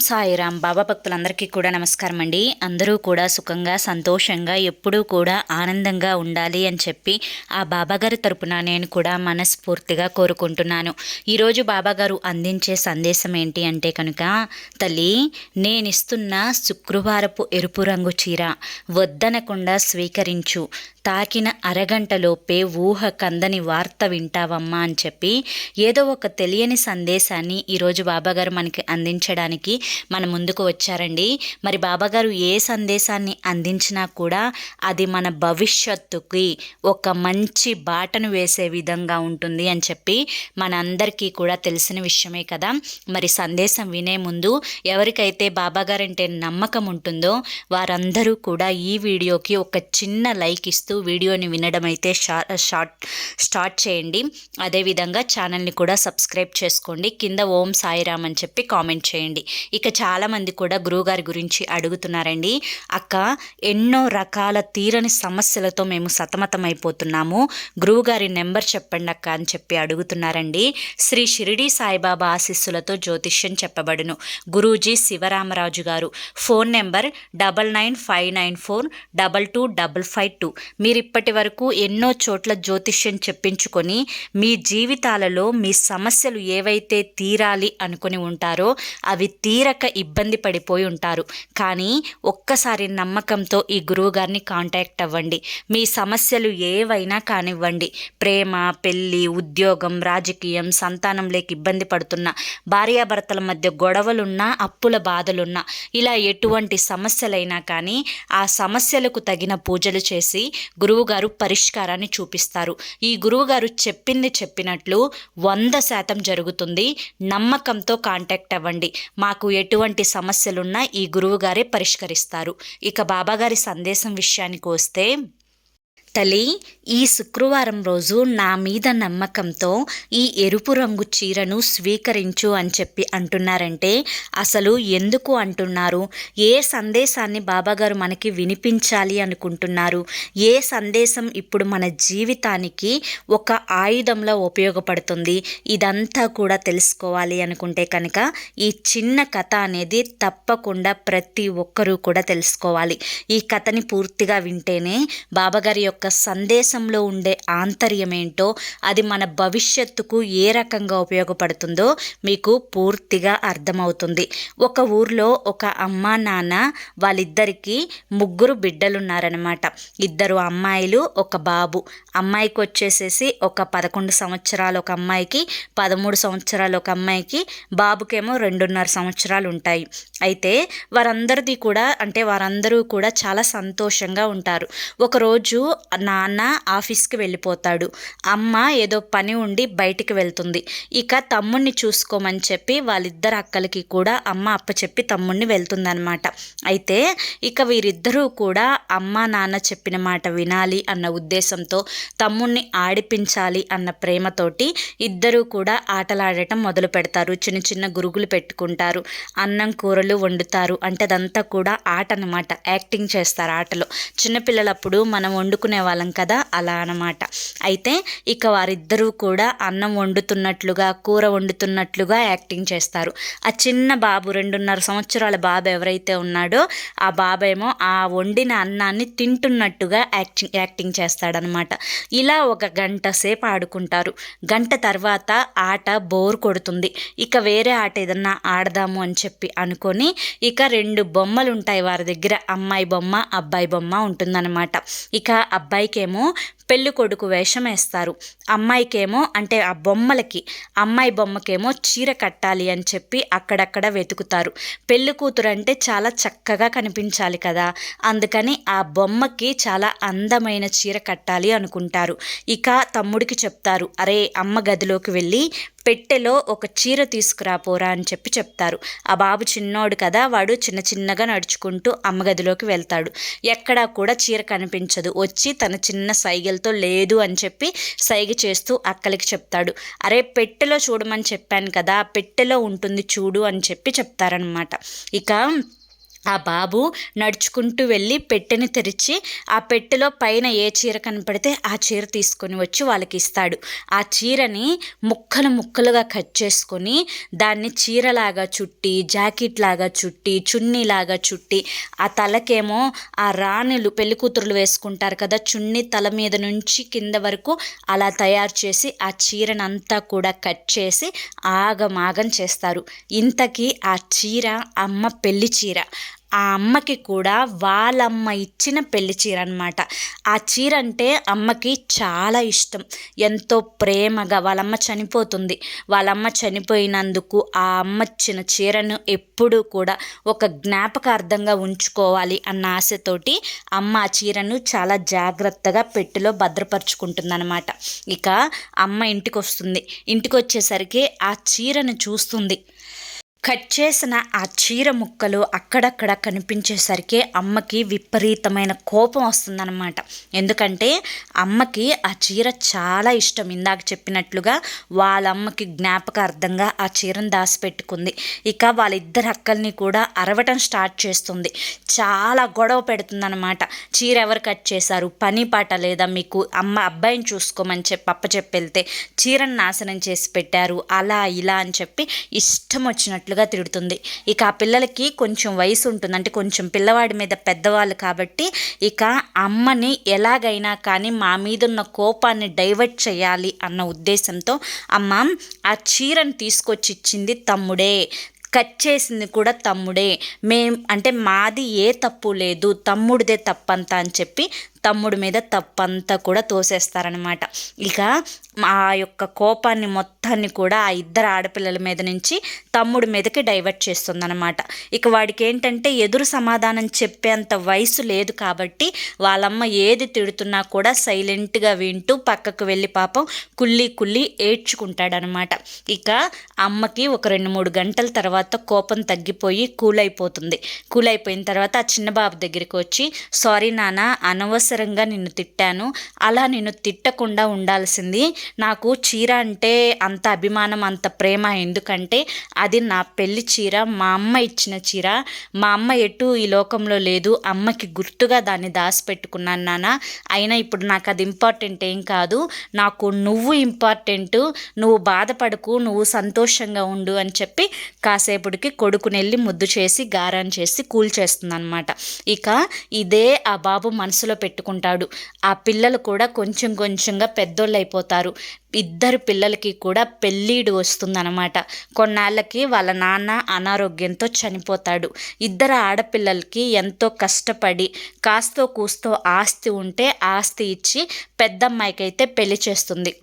సాయిరాం. బాబా భక్తులందరికీ కూడా నమస్కారం అండి. అందరూ కూడా సుఖంగా సంతోషంగా ఎప్పుడూ కూడా ఆనందంగా ఉండాలి అని చెప్పి ఆ బాబాగారి తరపున నేను కూడా మనస్ఫూర్తిగా కోరుకుంటున్నాను. ఈరోజు బాబాగారు అందించే సందేశం ఏంటి అంటే కనుక, తల్లి నేనిస్తున్న శుక్రవారపు ఎరుపు రంగు చీర వద్దనకుండా స్వీకరించు, తాకిన అరగంటలోపే ఊహ కందని వార్త వింటావమ్మా అని చెప్పి ఏదో ఒక తెలియని సందేశాన్ని ఈరోజు బాబాగారు మనకి అందించడానికి మన ముందుకు వచ్చారండి. మరి బాబాగారు ఏ సందేశాన్ని అందించినా కూడా అది మన భవిష్యత్తుకి ఒక మంచి బాటను వేసే విధంగా ఉంటుంది అని చెప్పి మనందరికీ కూడా తెలిసిన విషయమే కదా. మరి సందేశం వినే ముందు ఎవరికైతే బాబాగారు అంటే నమ్మకం ఉంటుందో వారందరూ కూడా ఈ వీడియోకి ఒక చిన్న లైక్ ఇస్తూ వీడియోని వినడం అయితే స్టార్ట్ చేయండి. అదేవిధంగా ఛానల్ని కూడా సబ్స్క్రైబ్ చేసుకోండి. కింద ఓం సాయిరామ్ అని చెప్పి కామెంట్ చేయండి. ఇక చాలామంది కూడా గురువుగారి గురించి అడుగుతున్నారండి. అక్క, ఎన్నో రకాల తీరని సమస్యలతో మేము సతమతమైపోతున్నాము, గురువుగారి నెంబర్ చెప్పండి అక్క అని చెప్పి అడుగుతున్నారండి. శ్రీ షిరిడి సాయిబాబా ఆశీస్సులతో జ్యోతిష్యం చెప్పబడును. గురూజీ శివరామరాజు గారు. Phone number 9959422552. మీరు ఇప్పటి వరకు ఎన్నో చోట్ల జ్యోతిష్యం చెప్పించుకొని మీ జీవితాలలో మీ సమస్యలు ఏవైతే తీరాలి అనుకుని ఉంటారో అవి తీరక ఇబ్బంది పడిపోయి ఉంటారు. కానీ ఒక్కసారి నమ్మకంతో ఈ గురువు గారిని కాంటాక్ట్ అవ్వండి. మీ సమస్యలు ఏవైనా కానివ్వండి, ప్రేమ, పెళ్ళి, ఉద్యోగం, రాజకీయం, సంతానం లేక ఇబ్బంది పడుతున్న, భార్యాభర్తల మధ్య గొడవలున్నా, అప్పుల బాధలున్నా, ఇలా ఎటువంటి సమస్యలైనా కానీ ఆ సమస్యలకు తగిన పూజలు చేసి గురువుగారు పరిష్కారాన్ని చూపిస్తారు. ఈ గురువుగారు చెప్పింది చెప్పినట్లు 100% జరుగుతుంది. నమ్మకంతో కాంటాక్ట్ అవ్వండి. మాకు ఎటువంటి సమస్యలున్నా ఈ గురువుగారే పరిష్కరిస్తారు. ఇక బాబాగారి సందేశం విషయానికి వస్తే, తల్లి ఈ శుక్రవారం రోజు నా మీద నమ్మకంతో ఈ ఎరుపు రంగు చీరను స్వీకరించు అని చెప్పి అంటున్నారంటే అసలు ఎందుకు అంటున్నారు? ఏ సందేశాన్ని బాబాగారు మనకి వినిపించాలి అనుకుంటున్నారు? ఏ సందేశం ఇప్పుడు మన జీవితానికి ఒక ఆయుధంలో ఉపయోగపడుతుంది? ఇదంతా కూడా తెలుసుకోవాలి అనుకుంటే కనుక ఈ చిన్న కథ అనేది తప్పకుండా ప్రతి ఒక్కరూ కూడా తెలుసుకోవాలి. ఈ కథని పూర్తిగా వింటేనే బాబాగారి యొక్క సందేశంలో ఉండే ఆంతర్యం ఏంటో, అది మన భవిష్యత్తుకు ఏ రకంగా ఉపయోగపడుతుందో మీకు పూర్తిగా అర్థమవుతుంది. ఒక ఊర్లో ఒక అమ్మ నాన్న, వాళ్ళిద్దరికీ 3 బిడ్డలున్నారనమాట. 2 అమ్మాయిలు, ఒక బాబు. అమ్మాయికి వచ్చేసేసి ఒక 11 సంవత్సరాలు ఒక అమ్మాయికి, 13 సంవత్సరాలు ఒక అమ్మాయికి, బాబుకేమో 2.5 సంవత్సరాలు ఉంటాయి. అయితే వారందరూ కూడా చాలా సంతోషంగా ఉంటారు. ఒకరోజు నాన్న ఆఫీస్కి వెళ్ళిపోతాడు. అమ్మ ఏదో పని ఉండి బయటికి వెళ్తుంది. ఇక తమ్ముడిని చూసుకోమని చెప్పి వాళ్ళిద్దరు అక్కలకి కూడా అమ్మ అప్పచెప్పి తమ్ముడిని వెళ్తుందనమాట. అయితే ఇక వీరిద్దరూ కూడా అమ్మ నాన్న చెప్పిన మాట వినాలి అన్న ఉద్దేశంతో, తమ్ముడిని ఆడిపించాలి అన్న ప్రేమతోటి ఇద్దరూ కూడా ఆటలాడటం మొదలు పెడతారు. చిన్న చిన్న గురుగులు పెట్టుకుంటారు, అన్నం కూరలు వండుతారు. అంటే అదంతా కూడా ఆట అనమాట. యాక్టింగ్ చేస్తారు ఆటలో. చిన్నపిల్లలప్పుడు మనం వండుకునే వాళ్ళం కదా, అలా అన్నమాట. అయితే ఇక వారిద్దరూ కూడా అన్నం వండుతున్నట్లుగా, కూర వండుతున్నట్లుగా యాక్టింగ్ చేస్తారు. ఆ చిన్న బాబు, 2.5 సంవత్సరాల బాబు ఎవరైతే ఉన్నాడో ఆ బాబేమో ఆ వండిన అన్నాన్ని తింటున్నట్టుగా యాక్టింగ్ చేస్తాడనమాట. ఇలా ఒక గంట సేపు ఆడుకుంటారు. గంట తర్వాత ఆట బోర్ కొడుతుంది. ఇక వేరే ఆట ఏదన్నా ఆడదాము అని చెప్పి అనుకొని ఇక 2 బొమ్మలు ఉంటాయి వారి దగ్గర. అమ్మాయి బొమ్మ, అబ్బాయి బొమ్మ ఉంటుందన్నమాట. ఇక అబ్బాయికేమో పెళ్ళి కొడుకు వేషం వేస్తారు. అమ్మాయికేమో, అంటే ఆ బొమ్మలకి, అమ్మాయి బొమ్మకేమో చీర కట్టాలి అని చెప్పి అక్కడక్కడ వెతుకుతారు. పెళ్ళి కూతురు అంటే చాలా చక్కగా కనిపించాలి కదా, అందుకని ఆ బొమ్మకి చాలా అందమైన చీర కట్టాలి అనుకుంటారు. ఇక తమ్ముడికి చెప్తారు, అరే అమ్మ గదిలోకి వెళ్ళి పెట్టెలో ఒక చీర తీసుకురాపోరా అని చెప్పి చెప్తారు. ఆ బాబు చిన్నోడు కదా, వాడు చిన్నగా నడుచుకుంటూ అమ్మగదిలోకి వెళ్తాడు. ఎక్కడా కూడా చీర కనిపించదు. వచ్చి తన చిన్న సైగలతో లేదు అని చెప్పి సైగ చేస్తూ అక్కలకి చెప్తాడు, అరే పెట్టెలో చూడమని చెప్పాను కదా, పెట్టెలో ఉంటుంది చూడు అని చెప్పి చెప్తారనమాట. ఇక ఆ బాబు నడుచుకుంటూ వెళ్ళి పెట్టెని తెరిచి ఆ పెట్టెలో పైన ఏ చీర కనపడితే ఆ చీర తీసుకొని వచ్చి వాళ్ళకి ఇస్తాడు. ఆ చీరని ముక్కలు ముక్కలుగా కట్ చేసుకొని దాన్ని చీరలాగా చుట్టి, జాకెట్ లాగా చుట్టి, చున్నీలాగా చుట్టి, ఆ తలకేమో ఆ రాణులు పెళ్ళికూతురులు వేసుకుంటారు కదా, చున్నీ తల మీద నుంచి కింద వరకు అలా తయారు చేసి ఆ చీరనంతా కూడా కట్ చేసి ఆగమాగం చేస్తారు. ఇంతకీ ఆ చీర అమ్మ పెళ్లి చీర. ఆ అమ్మకి కూడా వాళ్ళమ్మ ఇచ్చిన పెళ్లి చీర అనమాట. ఆ చీర అంటే అమ్మకి చాలా ఇష్టం, ఎంతో ప్రేమగా. వాళ్ళమ్మ చనిపోతుంది, వాళ్ళమ్మ చనిపోయినందుకు ఆ అమ్మ ఇచ్చిన చీరను ఎప్పుడూ కూడా ఒక జ్ఞాపకార్థంగా ఉంచుకోవాలి అన్న ఆశతోటి అమ్మ ఆ చీరను చాలా జాగ్రత్తగా పెట్టెలో భద్రపరుచుకుంటుందన్నమాట. ఇక అమ్మ ఇంటికి వస్తుంది. ఇంటికి వచ్చేసరికి ఆ చీరను చూస్తుంది. కట్ చేసిన ఆ చీర ముక్కలు అక్కడక్కడ కనిపించేసరికి అమ్మకి విపరీతమైన కోపం వస్తుందన్నమాట. ఎందుకంటే అమ్మకి ఆ చీర చాలా ఇష్టం. ఇందాక చెప్పినట్లుగా వాళ్ళ అమ్మకి జ్ఞాపకార్థంగా ఆ చీరను దాచిపెట్టుకుంది. ఇక వాళ్ళిద్దరు అక్కల్ని కూడా అరవటం స్టార్ట్ చేస్తుంది. చాలా గొడవ పెడుతుందన్నమాట. చీర ఎవరు కట్ చేశారు, పని పాట లేదా మీకు, అమ్మ అబ్బాయిని చూసుకోమని చెప్పి అప్పచెప్పి వెళ్తే చీరను నాశనం చేసి పెట్టారు, అలా ఇలా అని చెప్పి ఇష్టం వచ్చినట్లుగా తిడుతుంది. ఇక ఆ పిల్లలకి కొంచెం వయసు ఉంటుంది, అంటే కొంచెం పిల్లవాడి మీద పెద్దవాళ్ళు కాబట్టి ఇక అమ్మని ఎలాగైనా కానీ మా మీద ఉన్న కోపాన్ని డైవర్ట్ చేయాలి అన్న ఉద్దేశంతో అమ్మ ఆ చీరను తీసుకొచ్చి ఇచ్చింది తమ్ముడే, కట్ చేసింది కూడా తమ్ముడే, అంటే మాది ఏ తప్పు లేదు, తమ్ముడిదే తప్పంతా అని చెప్పి తమ్ముడి మీద తప్పంతా కూడా తోసేస్తారనమాట. ఇక ఆ యొక్క కోపాన్ని మొత్తాన్ని కూడా ఆ ఇద్దరు ఆడపిల్లల మీద నుంచి తమ్ముడి మీదకి డైవర్ట్ చేస్తుందన్నమాట. ఇక వాడికి ఏంటంటే ఎదురు సమాధానం చెప్పేంత వయసు లేదు కాబట్టి వాళ్ళమ్మ ఏది తిడుతున్నా కూడా సైలెంట్గా వింటూ పక్కకు వెళ్ళి పాపం కుళ్ళి ఏడ్చుకుంటాడనమాట. ఇక అమ్మకి ఒక 2-3 గంటల తర్వాత కోపం తగ్గిపోయి కూల్ అయిపోయిన తర్వాత ఆ చిన్న బాబు దగ్గరికి వచ్చి, సారీ నాన్న, అనవసరంగా నిన్ను తిట్టాను, అలా నిన్ను తిట్టకుండా ఉండాల్సింది. నాకు చీర అంటే అంత అభిమానం, అంత ప్రేమ ఎందుకంటే అది నా పెళ్లి చీర, మా అమ్మ ఇచ్చిన చీర. మా అమ్మ ఎటు ఈ లోకంలో లేదు, అమ్మకి గుర్తుగా దాన్ని దాచిపెట్టుకున్నాను నాన్న. అయినా ఇప్పుడు నాకు అది ఇంపార్టెంట్ ఏం కాదు, నాకు నువ్వు ఇంపార్టెంటు, నువ్వు బాధపడకు, నువ్వు సంతోషంగా ఉండు అని చెప్పి కాసేపటికి కొడుకునెళ్ళి ముద్దు చేసి గారాన్ని చేసి కూల్ చేస్తుందన్నమాట. ఇక ఇదే ఆ బాబు మనసులో పెట్టుకుంటాడు. ఆ పిల్లలు కూడా కొంచెం కొంచెంగా పెద్దోళ్ళు అయిపోతారు. ఇద్దరు పిల్లలకి కూడా పెళ్ళీడు వస్తుందన్నమాట. కొన్నాళ్ళకి వాళ్ళ నాన్న అనారోగ్యంతో చనిపోతాడు. ఇద్దరు ఆడపిల్లలకి ఎంతో కష్టపడి కాస్తో కూస్తో ఆస్తి ఉంటే ఆస్తి ఇచ్చి పెద్దమ్మాయికైతే పెళ్లి చేస్తుంది.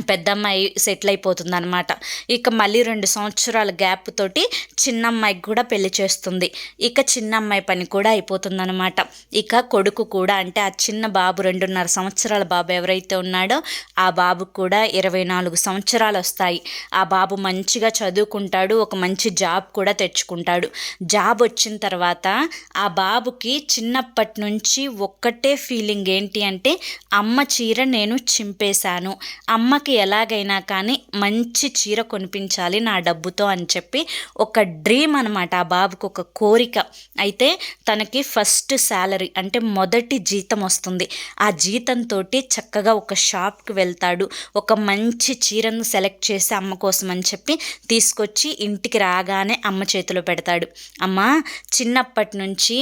పెద్దమ్మాయి సెటిల్ అయిపోతుంది అనమాట. ఇక మళ్ళీ 2 సంవత్సరాల గ్యాప్ తోటి చిన్నమ్మాయికి కూడా పెళ్లి చేస్తుంది. ఇక చిన్నమ్మాయి పని కూడా అయిపోతుందన్నమాట. ఇక కొడుకు కూడా, అంటే ఆ చిన్న బాబు 2.5 సంవత్సరాల బాబు ఎవరైతే ఉన్నాడో ఆ బాబుకు కూడా 24 సంవత్సరాలు వస్తాయి. ఆ బాబు మంచిగా చదువుకుంటాడు, ఒక మంచి జాబ్ కూడా తెచ్చుకుంటాడు. జాబ్ వచ్చిన తర్వాత ఆ బాబుకి చిన్నప్పటి నుంచి ఒక్కటే ఫీలింగ్ ఏంటి అంటే, అమ్మ చీర నేను చింపేశాను, అమ్మ ఎలాగైనా కానీ మంచి చీర కొనిపించాలి నా డబ్బుతో అని చెప్పి ఒక డ్రీమ్ అనమాట. ఆ బాబుకు ఒక కోరిక. అయితే తనకి ఫస్ట్ శాలరీ అంటే మొదటి జీతం వస్తుంది. ఆ జీతంతో చక్కగా ఒక షాప్కి వెళ్తాడు. ఒక మంచి చీరను సెలెక్ట్ చేసి అమ్మ కోసం అని చెప్పి తీసుకొచ్చి ఇంటికి రాగానే అమ్మ చేతిలో పెడతాడు. అమ్మ, చిన్నప్పటి నుంచి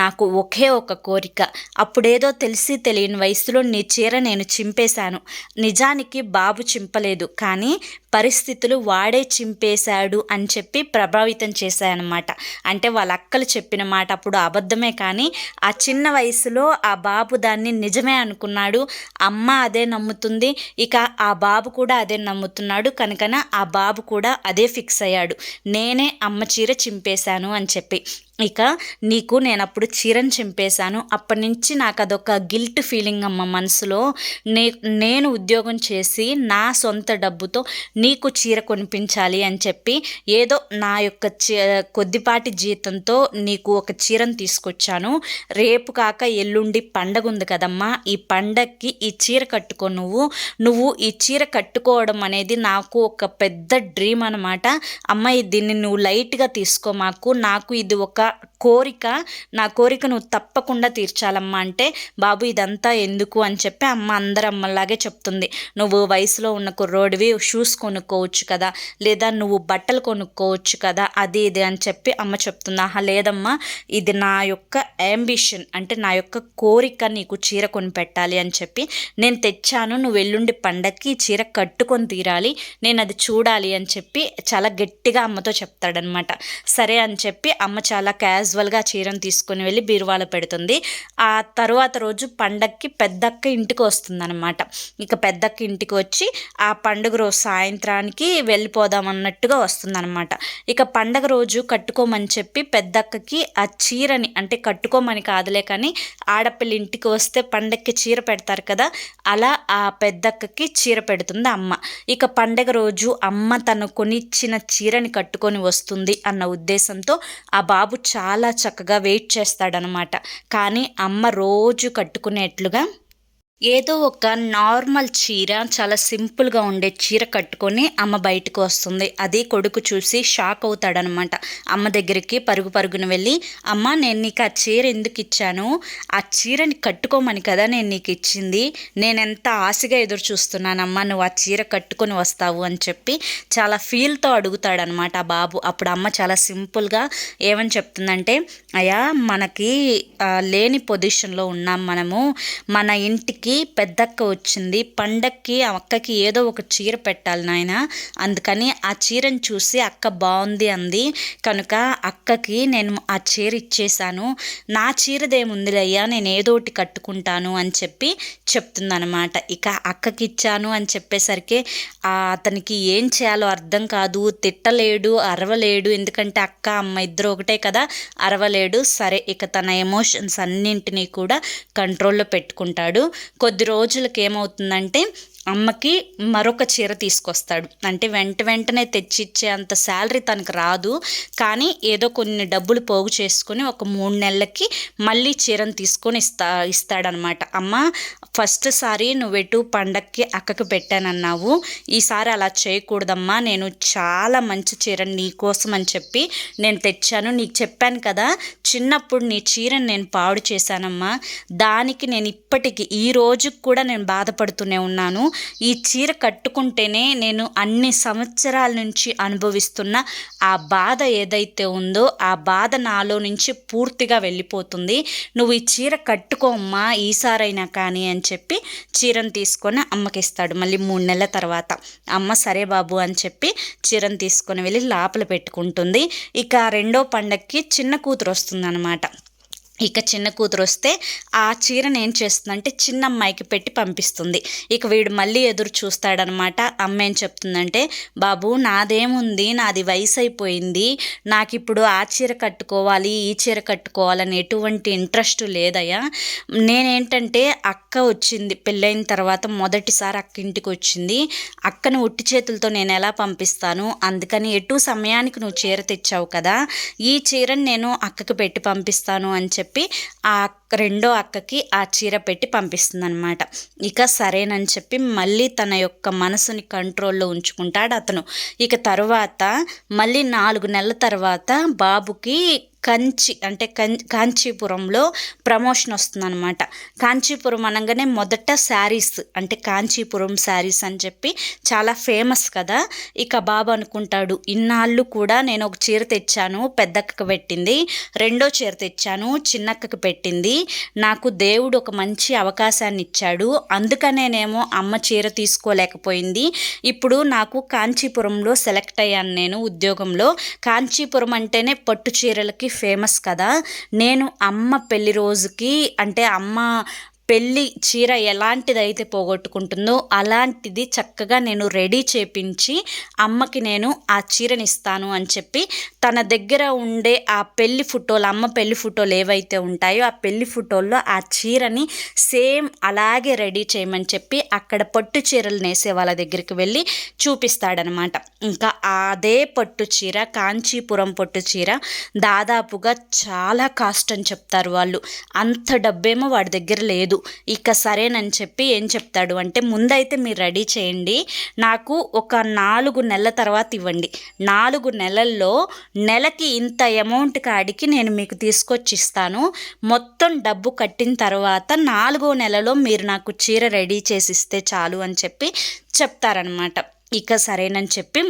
నాకు ఒకే ఒక కోరిక, అప్పుడేదో తెలిసి తెలియని వయసులో నీ చీర నేను చింపేశాను. నిజానికి బాబు చింపలేదు, కానీ పరిస్థితులు వాడే చింపేశాడు అని చెప్పి ప్రభావితం చేశాయన్నమాట. అంటే వాళ్ళ అక్కలు చెప్పిన మాట అప్పుడు అబద్ధమే, కానీ ఆ చిన్న వయసులో ఆ బాబు దాన్ని నిజమే అనుకున్నాడు. అమ్మ అదే నమ్ముతుంది, ఇక ఆ బాబు కూడా అదే నమ్ముతున్నాడు. కనుకన ఆ బాబు కూడా అదే ఫిక్స్ అయ్యాడు, నేనే అమ్మ చీర చింపేశాను అని చెప్పి. ఇక నీకు నేను అప్పుడు చీరను చింపేశాను, అప్పటి నుంచి నాకు అదొక గిల్ట్ ఫీలింగ్ అమ్మ మనసులో. నేను ఉద్యోగం చేసి నా సొంత డబ్బుతో నీకు చీర కొనిపించాలి అని చెప్పి ఏదో నా యొక్క కొద్దిపాటి జీతంతో నీకు ఒక చీరను తీసుకొచ్చాను. రేపు కాక ఎల్లుండి పండగ ఉంది కదమ్మా, ఈ పండగకి ఈ చీర కట్టుకో, నువ్వు ఈ చీర కట్టుకోవడం అనేది నాకు ఒక పెద్ద డ్రీమ్ అనమాట. అమ్మాయి దీన్ని నువ్వు లైట్గా తీసుకో, నాకు ఇది ఒక కోరిక, నా కోరిక నువ్వు తప్పకుండా తీర్చాలమ్మా అంటే, బాబు ఇదంతా ఎందుకు అని చెప్పి అమ్మ అందరమ్మలాగే చెప్తుంది. నువ్వు వయసులో ఉన్న కుర్రోడివి, షూస్ కొనుక్కోవచ్చు కదా, లేదా నువ్వు బట్టలు కొనుక్కోవచ్చు కదా, అది ఇది అని చెప్పి అమ్మ చెప్తుంది. ఆహా లేదమ్మా, ఇది నా యొక్క యాంబిషన్, అంటే నా యొక్క కోరిక, నీకు చీర కొని పెట్టాలి అని చెప్పి నేను తెచ్చాను, నువ్వు ఎల్లుండి పండక్కి ఈ చీర కట్టుకొని తీరాలి, నేను అది చూడాలి అని చెప్పి చాలా గట్టిగా అమ్మతో చెప్తాడనమాట. సరే అని చెప్పి అమ్మ చాలా క్యాజువల్గా చీరను తీసుకొని వెళ్ళి బీరువాలో పెడుతుంది. ఆ తర్వాత రోజు పండక్కి పెద్దక్క ఇంటికి వస్తుందన్నమాట. ఇక పెద్దక్క ఇంటికి వచ్చి ఆ పండుగ రోజు సాయంత్రానికి వెళ్ళిపోదాం అన్నట్టుగా వస్తుందన్నమాట. ఇక పండగ రోజు కట్టుకోమని చెప్పి పెద్దక్కకి ఆ చీరని, అంటే కట్టుకోమని కాదులే కానీ ఆడపిల్ల ఇంటికి వస్తే పండక్కి చీర పెడతారు కదా, అలా ఆ పెద్దక్కకి చీర పెడుతుంది అమ్మ. ఇక పండగ రోజు అమ్మ తను కొనిచ్చిన చీరని కట్టుకొని వస్తుంది అన్న ఉద్దేశంతో ఆ బాబు చాలా చక్కగా వెయిట్ చేస్తాడనమాట. కానీ అమ్మ రోజు కట్టుకునేట్లుగా ఏదో ఒక నార్మల్ చీర, చాలా సింపుల్గా ఉండే చీర కట్టుకొని అమ్మ బయటకు వస్తుంది. అది కొడుకు చూసి షాక్ అవుతాడనమాట. అమ్మ దగ్గరికి పరుగు పరుగున వెళ్ళి, అమ్మ నేను నీకు ఆ చీర ఎందుకు ఇచ్చాను, ఆ చీరని కట్టుకోమని కదా నేను నీకు ఇచ్చింది, నేనెంత ఆశగా ఎదురు చూస్తున్నానమ్మా, నువ్వు ఆ చీర కట్టుకొని వస్తావు అని చెప్పి చాలా ఫీల్తో అడుగుతాడనమాట ఆ బాబు. అప్పుడు అమ్మ చాలా సింపుల్గా ఏమని చెప్తుందంటే, అయ్యా మనకి లేని పొజిషన్లో ఉన్నాం మనము, మన ఇంటికి పెద్దక్క వచ్చింది, పండక్కి ఆ అక్కకి ఏదో ఒక చీర పెట్టాలి నాయన, అందుకని ఆ చీరను చూసి అక్క బాగుంది అంది కనుక అక్కకి నేను ఆ చీర ఇచ్చేసాను, నా చీరదేముందిలయ్యా నేను ఏదోటి కట్టుకుంటాను అని చెప్పి చెప్తుందనమాట. ఇక అక్కకి ఇచ్చాను అని చెప్పేసరికి అతనికి ఏం చేయాలో అర్థం కాదు, తిట్టలేడు, అరవలేడు, ఎందుకంటే అక్క అమ్మ ఇద్దరు ఒకటే కదా, అరవలేడు. సరే ఇక తన ఎమోషన్స్ అన్నింటినీ కూడా కంట్రోల్లో పెట్టుకుంటాడు. కొద్ది రోజులకి ఏమవుతుందంటే అమ్మకి మరొక చీర తీసుకొస్తాడు. అంటే వెంటనే తెచ్చిచ్చే అంత శాలరీ తనకు రాదు, కానీ ఏదో కొన్ని డబ్బులు పోగు చేసుకుని ఒక 3 నెలలకి మళ్ళీ చీరను తీసుకొని ఇస్తాడనమాట. అమ్మ ఫస్ట్ సారి నువ్వెటు పండక్కి అక్కకి పెట్టానన్నావు, ఈసారి అలా చేయకూడదమ్మా, నేను చాలా మంచి చీర నీకోసం అని చెప్పి నేను తెచ్చాను, నీకు చెప్పాను కదా చిన్నప్పుడు నీ చీరను నేను పాడు చేశానమ్మా, దానికి నేను ఇప్పటికి ఈ రోజుకి కూడా నేను బాధపడుతూనే ఉన్నాను, ఈ చీర కట్టుకుంటేనే నేను అన్ని సంవత్సరాల నుంచి అనుభవిస్తున్న ఆ బాధ ఏదైతే ఉందో ఆ బాధ నాలో నుంచి పూర్తిగా వెళ్ళిపోతుంది, నువ్వు ఈ చీర కట్టుకోమ్మా ఈసారైనా కానీ అని చెప్పి చీరను తీసుకొని అమ్మకి ఇస్తాడు. మళ్ళీ 3 నెలల తర్వాత అమ్మ సరే బాబు అని చెప్పి చీరను తీసుకొని వెళ్ళి లోపల పెట్టుకుంటుంది. ఇక రెండో పండక్కి చిన్న కూతురు వస్తుందన్నమాట. ఇక చిన్న కూతురు వస్తే ఆ చీరను ఏం చేస్తుందంటే చిన్న అమ్మాయికి పెట్టి పంపిస్తుంది. ఇక వీడు మళ్ళీ ఎదురు చూస్తాడనమాట. అమ్మ ఏం చెప్తుందంటే, బాబు నాదేముంది, నాది వయసు అయిపోయింది, నాకు ఇప్పుడు ఆ చీర కట్టుకోవాలి ఈ చీర కట్టుకోవాలని ఎటువంటి ఇంట్రెస్ట్ లేదయ్యా, నేనేంటంటే అక్క వచ్చింది పెళ్ళైన తర్వాత మొదటిసారి అక్క ఇంటికి వచ్చింది, అక్కను ఉట్టి చేతులతో నేను ఎలా పంపిస్తాను, అందుకని ఎటు సమయానికి నువ్వు చీర తెచ్చావు కదా, ఈ చీరను నేను అక్కకి పెట్టి పంపిస్తాను అని చెప్పి ఆ రెండో అక్కకి ఆ చీర పెట్టి పంపిస్తుందన్నమాట. ఇక సరేనని చెప్పి మళ్ళీ తన యొక్క మనసుని కంట్రోల్లో ఉంచుకుంటాడు అతను. ఇక తర్వాత మళ్ళీ 4 నెలల తర్వాత బాబుకి కాంచీపురంలో ప్రమోషన్ వస్తుందన్నమాట. కాంచీపురం అనగానే మొదట శారీస్, అంటే కాంచీపురం శారీస్ అని చెప్పి చాలా ఫేమస్ కదా. ఇక బాబు అనుకుంటాడు, ఇన్నాళ్ళు కూడా నేను ఒక చీర తెచ్చాను పెద్దక్కకి పెట్టింది, రెండో చీర తెచ్చాను చిన్నక్కకి పెట్టింది, నాకు దేవుడు ఒక మంచి అవకాశాన్ని ఇచ్చాడు, అందుకనేనేమో అమ్మ చీర తీసుకోలేకపోయింది, ఇప్పుడు నాకు కాంచీపురంలో సెలెక్ట్ అయ్యాను నేను ఉద్యోగంలో, కాంచీపురం అంటేనే పట్టు చీరలకి ఫేమస్ కదా, నేను అమ్మ పెళ్లి రోజుకి, అంటే అమ్మ పెళ్ళి చీర ఎలాంటిదైతే పోగొట్టుకుంటుందో అలాంటిది చక్కగా నేను రెడీ చేపించి అమ్మకి నేను ఆ చీరని ఇస్తాను అని చెప్పి తన దగ్గర ఉండే ఆ పెళ్లి ఫోటోలు, అమ్మ పెళ్లి ఫోటోలు ఏవైతే ఉంటాయో ఆ పెళ్లి ఫోటోల్లో ఆ చీరని సేమ్ అలాగే రెడీ చేయమని చెప్పి అక్కడ పట్టు చీరలు నేసే వాళ్ళ దగ్గరికి వెళ్ళి చూపిస్తాడనమాట. ఇంకా అదే పట్టు చీర, కాంచీపురం పట్టు చీర దాదాపుగా చాలా కాస్ట్ అని చెప్తారు వాళ్ళు, అంత డబ్బేమో వాడి దగ్గర లేదు. ఇక సరేనని చెప్పి ఏం చెప్తాడు అంటే, ముందైతే మీరు రెడీ చేయండి, నాకు ఒక 4 నెలల తర్వాత ఇవ్వండి, 4 నెలల్లో నెలకి ఇంత అమౌంట్ కాడికి నేను మీకు తీసుకొచ్చి ఇస్తాను, మొత్తం డబ్బు కట్టిన తర్వాత 4వ నెలలో మీరు నాకు చీర రెడీ చేసి ఇస్తే చాలు అని చెప్పి చెప్తారనమాట. ఇక సరేనని చెప్పి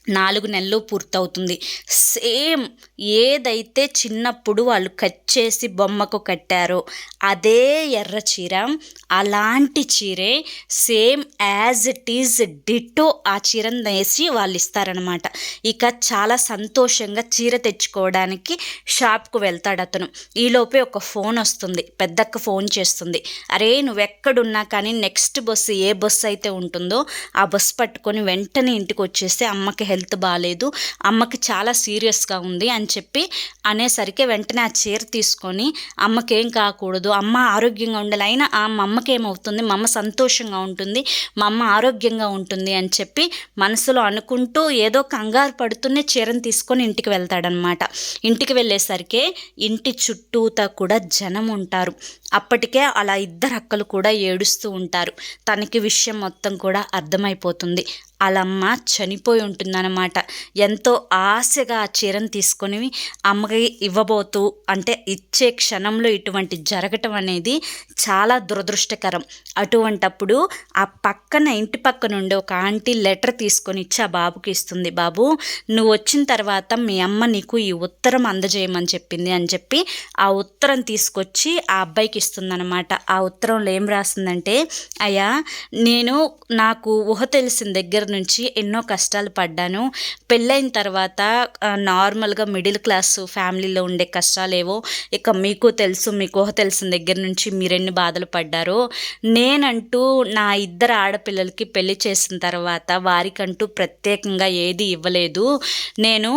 4 నెలలు పూర్తవుతుంది. సేమ్ ఏదైతే చిన్నప్పుడు వాళ్ళు కట్ చేసి బొమ్మకు కట్టారో అదే ఎర్ర చీర, అలాంటి చీరే same as it is ditto ఆ చీరను వేసి వాళ్ళు ఇస్తారనమాట. ఇక చాలా సంతోషంగా చీర తెచ్చుకోవడానికి షాప్కు వెళ్తాడు అతను. ఈలోపే ఒక ఫోన్ వస్తుంది, పెద్దక్క ఫోన్ చేస్తుంది. అరే నువ్వెక్కడున్నా కానీ నెక్స్ట్ బస్సు ఏ బస్సు అయితే ఉంటుందో ఆ బస్సు పట్టుకొని వెంటనే ఇంటికి వచ్చేస్తే అమ్మకి హెల్త్ బాగాలేదు, అమ్మకి చాలా సీరియస్గా ఉంది అని చెప్పి అనేసరికి వెంటనే ఆ చీర తీసుకొని అమ్మకేం కాకూడదు, అమ్మ ఆరోగ్యంగా ఉండాలి, అయినా మా అమ్మకి ఏమవుతుంది, మా అమ్మ సంతోషంగా ఉంటుంది, మా అమ్మ ఆరోగ్యంగా ఉంటుంది అని చెప్పి మనసులో అనుకుంటూ ఏదో కంగారు పడుతూనే చీరను తీసుకొని ఇంటికి వెళ్తాడనమాట. ఇంటికి వెళ్ళేసరికి ఇంటి చుట్టూతా కూడా జనం ఉంటారు. అప్పటికే అలా ఇద్దరు అక్కలు కూడా ఏడుస్తూ ఉంటారు. తనకి విషయం మొత్తం కూడా అర్థమైపోతుంది. వాళ్ళమ్మ చనిపోయి ఉంటుందన్నమాట. ఎంతో ఆశగా ఆ చీరను తీసుకొని అమ్మకి ఇవ్వబోతూ అంటే ఇచ్చే క్షణంలో ఇటువంటి జరగటం అనేది చాలా దురదృష్టకరం. అటువంటప్పుడు ఆ పక్కన ఇంటి పక్క నుండి ఒక ఆంటీ లెటర్ తీసుకొని ఇచ్చి ఆ బాబుకి ఇస్తుంది. బాబు నువ్వు వచ్చిన తర్వాత మీ అమ్మ నీకు ఈ ఉత్తరం అందజేయమని చెప్పింది అని చెప్పి ఆ ఉత్తరం తీసుకొచ్చి ఆ అబ్బాయికి ఇస్తుందన్నమాట. ఆ ఉత్తరంలో ఏం రాసిందంటే, అయ్యా నేను నాకు ఊహ తెలిసిన దగ్గర నుంచి ఎన్నో కష్టాలు పడ్డాను. పెళ్ళైన తర్వాత నార్మల్గా మిడిల్ క్లాస్ ఫ్యామిలీలో ఉండే కష్టాలేవో ఇక మీకు తెలుసు, మీకు ఊహ తెలిసిన దగ్గర నుంచి మీరెన్ని బాధలు పడ్డారో. నేనంటూ నా 2 ఆడపిల్లలకి పెళ్లి చేసిన తర్వాత వారికంటూ ప్రత్యేకంగా ఏది ఇవ్వలేదు. నేను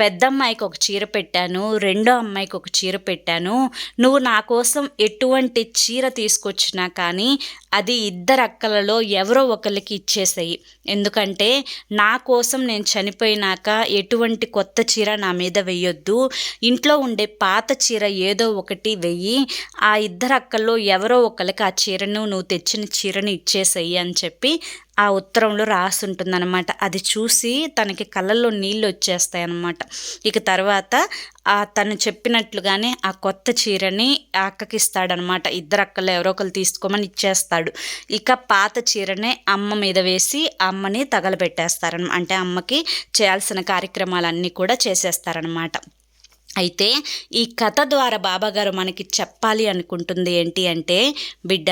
పెద్దమ్మాయికి ఒక చీర పెట్టాను, రెండో అమ్మాయికి ఒక చీర పెట్టాను. నువ్వు నా కోసం ఎటువంటి చీర తీసుకొచ్చినా కానీ అది 2 అక్కలలో ఎవరో ఒకరికి ఇచ్చేసేయి. ఎందుకంటే నా కోసం నేను చనిపోయినాక ఎటువంటి కొత్త చీర నా మీద వెయ్యొద్దు, ఇంట్లో ఉండే పాత చీర ఏదో ఒకటి వెయ్యి, ఆ 2 అక్కల్లో ఎవరో ఒకరికి ఆ చీరను నువ్వు తెచ్చిన చీరను ఇచ్చేసేయి అని చెప్పి ఆ ఉత్తరంలో రాసి ఉంటుందన్నమాట. అది చూసి తనకి కళ్ళల్లో నీళ్ళు వచ్చేస్తాయి అన్నమాట. ఇక తర్వాత తను చెప్పినట్లుగానే ఆ కొత్త చీరని అక్కకి ఇస్తాడనమాట. 2 అక్కలు ఎవరో ఒకరు తీసుకోమని ఇచ్చేస్తాడు. ఇక పాత చీరనే అమ్మ మీద వేసి అమ్మని తగలబెట్టేస్తారనమాట. అంటే అమ్మకి చేయాల్సిన కార్యక్రమాలన్నీ కూడా చేసేస్తారనమాట. అయితే ఈ కథ ద్వారా బాబాగారు మనకి చెప్పాలి అనుకుంటుంది ఏంటి అంటే, బిడ్డ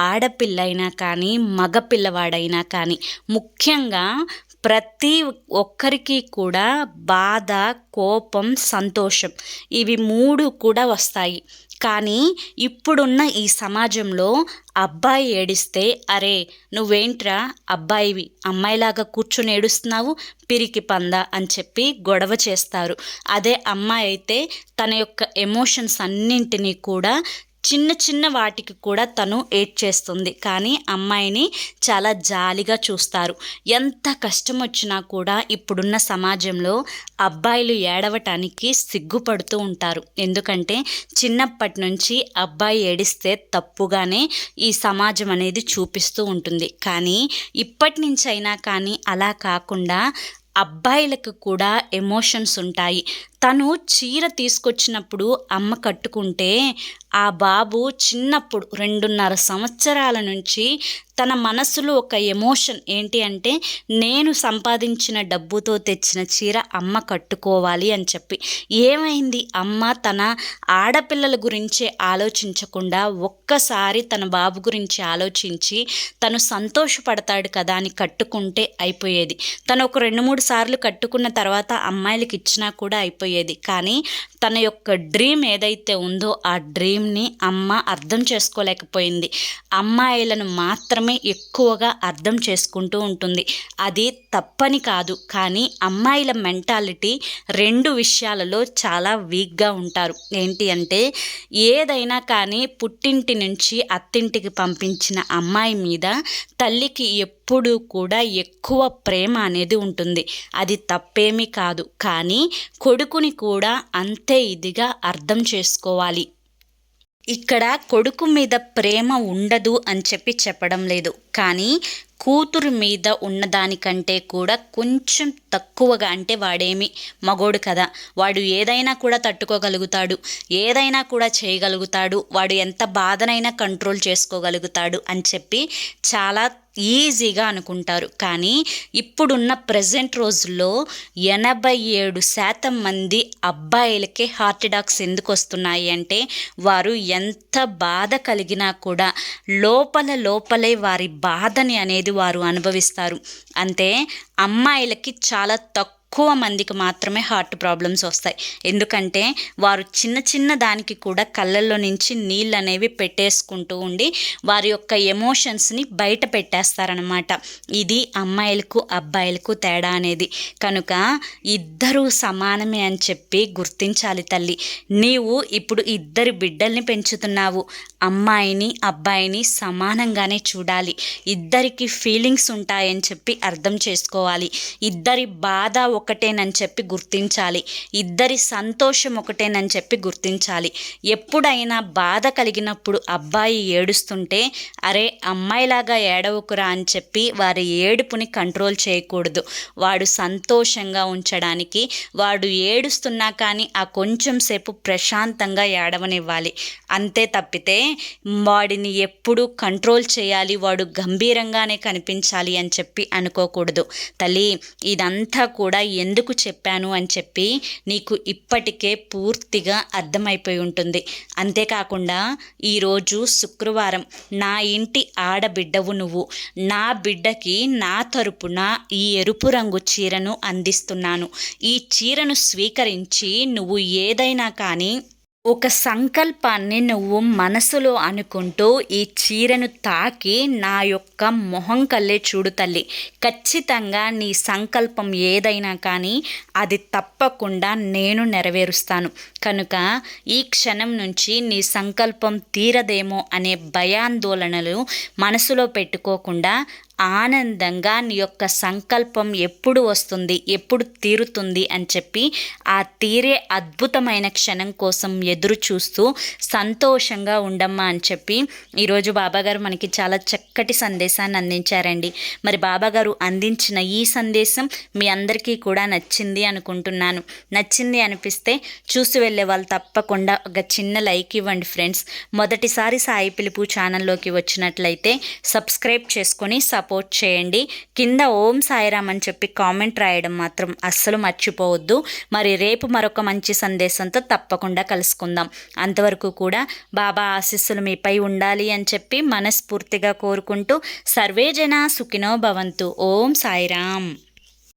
ఆడపిల్లైనా కానీ మగపిల్లవాడైనా కానీ ముఖ్యంగా ప్రతి ఒక్కరికి కూడా బాధ, కోపం, సంతోషం ఇవి 3 కూడా వస్తాయి. కానీ ఇప్పుడున్న ఈ సమాజంలో అబ్బాయి ఏడిస్తే, అరే నువ్వేంట్రా అబ్బాయివి అమ్మాయిలాగా కూర్చొని ఏడుస్తున్నావు, పిరికి పంద అని చెప్పి గొడవ చేస్తారు. అదే అమ్మాయి అయితే తన యొక్క ఎమోషన్స్ అన్నింటినీ కూడా చిన్న చిన్న వాటికి కూడా తను ఏడ్చేస్తుంది. కానీ అమ్మాయిని చాలా జాలిగా చూస్తారు. ఎంత కష్టం వచ్చినా కూడా ఇప్పుడున్న సమాజంలో అబ్బాయిలు ఏడవటానికి సిగ్గుపడుతూ ఉంటారు. ఎందుకంటే చిన్నప్పటి నుంచి అబ్బాయి ఏడిస్తే తప్పుగానే ఈ సమాజం అనేది చూపిస్తూ ఉంటుంది. కానీ ఇప్పటి నుంచి అయినా కానీ అలా కాకుండా అబ్బాయిలకు కూడా ఎమోషన్స్ ఉంటాయి. తను చీర తీసుకొచ్చినప్పుడు అమ్మ కట్టుకుంటే ఆ బాబు చిన్నప్పుడు 2.5 సంవత్సరాల నుంచి తన మనసులో ఒక ఎమోషన్ ఏంటి అంటే, నేను సంపాదించిన డబ్బుతో తెచ్చిన చీర అమ్మ కట్టుకోవాలి అని చెప్పి. ఏమైంది, అమ్మ తన ఆడపిల్లల గురించే ఆలోచించకుండా ఒక్కసారి తన బాబు గురించి ఆలోచించి తను సంతోషపడతాడు కదా అని కట్టుకుంటే అయిపోయేది. తను ఒక 2-3 సార్లు కట్టుకున్న తర్వాత అమ్మాయిలకి ఇచ్చినా కూడా అయిపోయేది. కానీ తన యొక్క డ్రీమ్ ఏదైతే ఉందో ఆ డ్రీమ్ని అమ్మ అర్థం చేసుకోలేకపోయింది. అమ్మాయిలను మాత్రమే ఎక్కువగా అర్థం చేసుకుంటూ ఉంటుంది. అది తప్పని కాదు, కానీ అమ్మాయిల మెంటాలిటీ 2 విషయాలలో చాలా వీక్గా ఉంటారు. ఏంటి అంటే, ఏదైనా కానీ పుట్టింటి నుంచి అత్తింటికి పంపించిన అమ్మాయి మీద తల్లికి ఎప్పుడూ కూడా ఎక్కువ ప్రేమ అనేది ఉంటుంది. అది తప్పేమీ కాదు, కానీ కొడుకుని కూడా అంతే ఇదిగా అర్థం చేసుకోవాలి. ఇక్కడ కొడుకు మీద ప్రేమ ఉండదు అని చెప్పడం లేదు, కానీ కూతురు మీద ఉన్నదానికంటే కూడా కొంచెం తక్కువగా, అంటే వాడేమి మగోడు కదా, వాడు ఏదైనా కూడా తట్టుకోగలుగుతాడు, ఏదైనా కూడా చేయగలుగుతాడు, వాడు ఎంత బాధనైనా కంట్రోల్ చేసుకోగలుగుతాడు అని చెప్పి చాలా ఈజీగా అనుకుంటారు. కానీ ఇప్పుడున్న ప్రజెంట్ రోజుల్లో 87% మంది అబ్బాయిలకే హార్ట్ అటాక్స్ ఎందుకు వస్తున్నాయి అంటే, వారు ఎంత బాధ కలిగినా కూడా లోపలే వారి బాధని అనేది వారు అనుభవిస్తారు. అంతే, అమ్మాయిలకి చాలా తక్కువ మందికి మాత్రమే హార్ట్ ప్రాబ్లమ్స్ వస్తాయి. ఎందుకంటే వారు చిన్న దానికి కూడా కళ్ళల్లో నుంచి నీళ్ళు అనేవి పెట్టేసుకుంటూ ఉండి వారి యొక్క ఎమోషన్స్ని బయట పెట్టేస్తారనమాట. ఇది అమ్మాయిలకు అబ్బాయిలకు తేడా అనేది. కనుక ఇద్దరూ సమానమే అని చెప్పి గుర్తించాలి తల్లి. నీవు ఇప్పుడు ఇద్దరు బిడ్డల్ని పెంచుతున్నావు, అమ్మాయిని అబ్బాయిని సమానంగానే చూడాలి. ఇద్దరికి ఫీలింగ్స్ ఉంటాయని చెప్పి అర్థం చేసుకోవాలి. ఇద్దరి బాధ ఒకటేనని చెప్పి గుర్తించాలి. ఇద్దరి సంతోషం ఒకటేనని చెప్పి గుర్తించాలి. ఎప్పుడైనా బాధ కలిగినప్పుడు అబ్బాయి ఏడుస్తుంటే, అరే అమ్మాయిలాగా ఏడవకురా అని చెప్పి వారి ఏడుపుని కంట్రోల్ చేయకూడదు. వాడు సంతోషంగా ఉంచడానికి, వాడు ఏడుస్తున్నా కానీ ఆ కొంచెం సేపు ప్రశాంతంగా ఏడవనివ్వాలి. అంతే తప్పితే వాడిని ఎప్పుడూ కంట్రోల్ చేయాలి, వాడు గంభీరంగానే కనిపించాలి అని చెప్పి అనుకోకూడదు. తల్లి, ఇదంతా కూడా ఎందుకు చెప్పాను అని చెప్పి నీకు ఇప్పటికే పూర్తిగా అర్థమైపోయి ఉంటుంది. అంతేకాకుండా ఈరోజు శుక్రవారం, నా ఇంటి ఆడబిడ్డవు నువ్వు. నా బిడ్డకి నా తరపున ఈ ఎరుపు రంగు చీరను అందిస్తున్నాను. ఈ చీరను స్వీకరించి నువ్వు ఏదైనా కానీ ఒక సంకల్పాన్ని నువ్వు మనసులో అనుకుంటూ ఈ చీరను తాకి నా యొక్క మొహం కల్లే చూడు తల్లి. ఖచ్చితంగా నీ సంకల్పం ఏదైనా కానీ అది తప్పకుండా నేను నెరవేరుస్తాను. కనుక ఈ క్షణం నుంచి నీ సంకల్పం తీరదేమో అనే భయాందోళనలు మనసులో పెట్టుకోకుండా ఆనందంగా నీ యొక్క సంకల్పం ఎప్పుడు వస్తుంది, ఎప్పుడు తీరుతుంది అని చెప్పి ఆ తీరే అద్భుతమైన క్షణం కోసం ఎదురు చూస్తూ సంతోషంగా ఉండమ్మా అని చెప్పి ఈరోజు బాబాగారు మనకి చాలా చక్కటి సందేశాన్ని అందించారండి. మరి బాబాగారు అందించిన ఈ సందేశం మీ అందరికీ కూడా నచ్చింది అనుకుంటున్నాను. నచ్చింది అనిపిస్తే చూసి వెళ్ళే వాళ్ళు తప్పకుండా ఒక చిన్న లైక్ ఇవ్వండి ఫ్రెండ్స్. మొదటిసారి సాయి పిలుపు ఛానల్లోకి వచ్చినట్లయితే సబ్స్క్రైబ్ చేసుకొని సపోర్ట్ చేయండి. కింద ఓం సాయిరామ్ అని చెప్పి కామెంట్ రాయడం మాత్రం అస్సలు మర్చిపోవద్దు. మరి రేపు మరొక మంచి సందేశంతో తప్పకుండా కలుసుకుందాం. అంతవరకు కూడా బాబా ఆశీస్సులు మీపై ఉండాలి అని చెప్పి మనస్ఫూర్తిగా కోరుకుంటూ సర్వే జన సుఖినో భవంతు. ఓం సాయిరామ్.